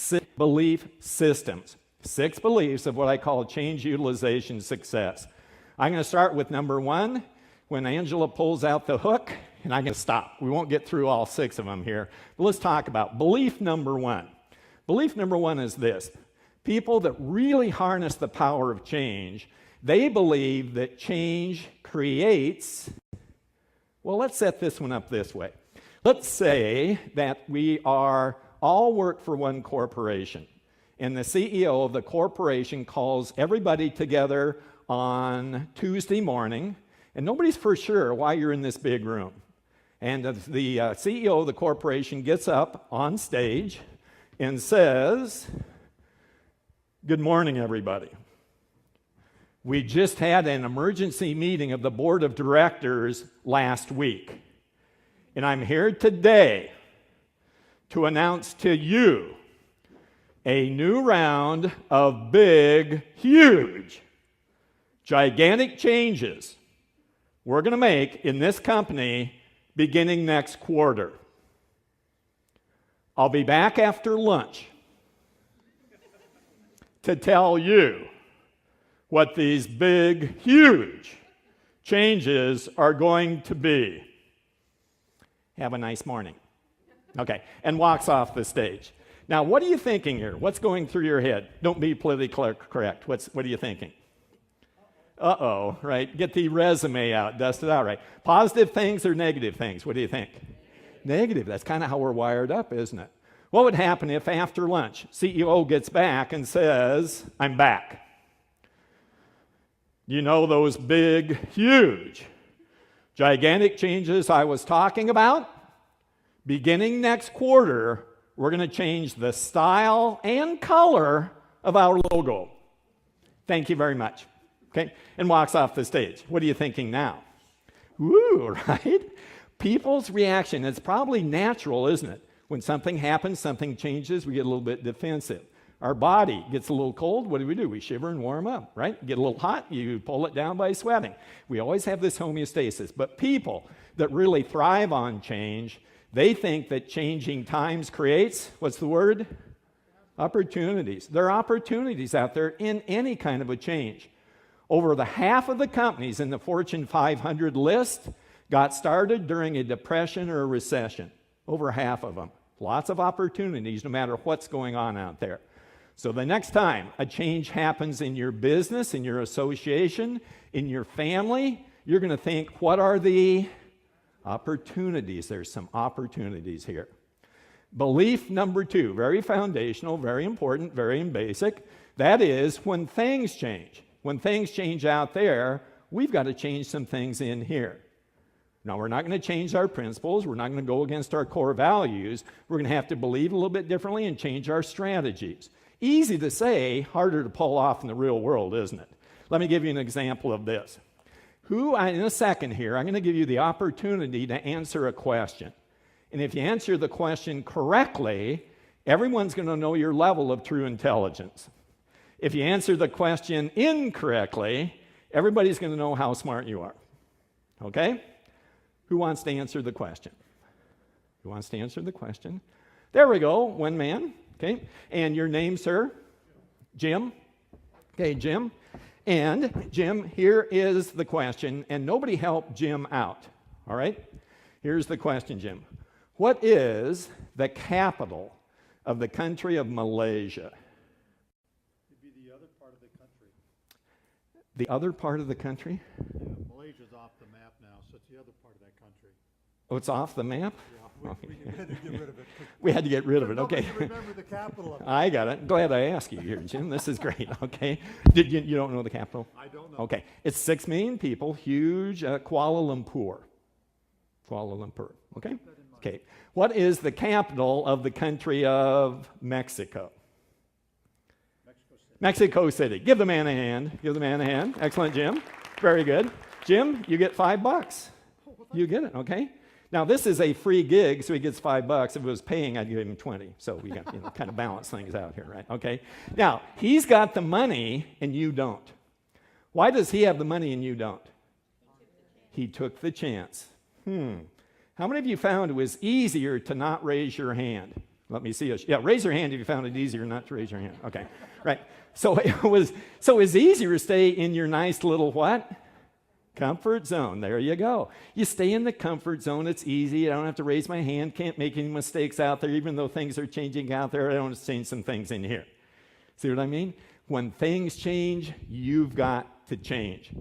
6 belief systems. 6 beliefs of what I call change utilization success. I'm going to start with number 1. When Angela pulls out the hook, and I'm going to stop. We won't get through all 6 of them here. But let's talk about belief number 1. Belief number 1 is this. People that really harness the power of change, they believe that change creates, well, let's set this one up this way. Let's say that we are all work for one corporation, and the CEO of the corporation calls everybody together on Tuesday morning, and nobody's for sure why you're in this big room. And the CEO of the corporation gets up on stage and says, "Good morning, everybody. We just had an emergency meeting of the board of directors last week. And I'm here today to announce to you a new round of big, huge, gigantic changes we're going to make in this company beginning next quarter. I'll be back after lunch to tell you what these big, huge changes are going to be. Have a nice morning." Okay, and walks off the stage. Now, what are you thinking here? What's going through your head? Don't be politically correct. What are you thinking? Uh-oh, right? Get the resume out, dust it out, right? Positive things or negative things? What do you think? Negative. That's kind of how we're wired up, isn't it? What would happen if after lunch, CEO gets back and says, "I'm back. You know those big, huge, gigantic changes I was talking about? Beginning next quarter, we're going to change the style and color of our logo. Thank you very much." Okay? And walks off the stage. What are you thinking now? Woo, right? People's reaction, it's probably natural, isn't it? When something happens, something changes, we get a little bit defensive. Our body gets a little cold, what do? We shiver and warm up, right? Get a little hot, you pull it down by sweating. We always have this homeostasis. But people that really thrive on change, they think that changing times creates, what's the word? Opportunities. There are opportunities out there in any kind of a change. Over the half of the companies in the Fortune 500 list got started during a depression or a recession. Over half of them. Lots of opportunities no matter what's going on out there. So the next time a change happens in your business, in your association, in your family, you're going to think, what are the opportunities? There's some opportunities here. Belief number 2, very foundational, very important, very basic. That is when things change. When things change out there, we've got to change some things in here. Now, we're not going to change our principles. We're not going to go against our core values. We're going to have to believe a little bit differently and change our strategies. Easy to say, harder to pull off in the real world, isn't it? Let me give you an example of this. In a second here, I'm going to give you the opportunity to answer a question. And if you answer the question correctly, everyone's going to know your level of true intelligence. If you answer the question incorrectly, everybody's going to know how smart you are. Okay? Who wants to answer the question? Who wants to answer the question? There we go, one man. Okay? And your name, sir? Jim? Okay, Jim. And Jim, here is the question, and nobody help Jim out. All right? Here's the question, Jim. What is the capital of the country of Malaysia? The other part of the country? Yeah, Malaysia's off the map now, so it's the other part of that country. Oh, it's off the map? Yeah, we had to get rid of it. We had to get rid of it, okay. Remember the capital of it. I got it. Glad I asked you here, Jim. This is great, okay. You don't know the capital? I don't know. Okay. It's 6 million people, huge, Kuala Lumpur. Kuala Lumpur, okay? Okay. What is the capital of the country of Mexico? Mexico City. Give the man a hand. Give the man a hand. Excellent, Jim. Very good. Jim, you get $5. You get it, okay? Now, this is a free gig, so he gets $5. If it was paying, I'd give him 20. So we got kind of balance things out here, right? Okay. Now, he's got the money and you don't. Why does he have the money and you don't? He took the chance. How many of you found it was easier to not raise your hand? Let me see. Yeah, raise your hand if you found it easier not to raise your hand. Okay, right. So it was easier to stay in your nice little what? Comfort zone. There you go. You stay in the comfort zone. It's easy. I don't have to raise my hand. Can't make any mistakes out there, even though things are changing out there. I don't have to change some things in here. See what I mean? When things change, you've got to change.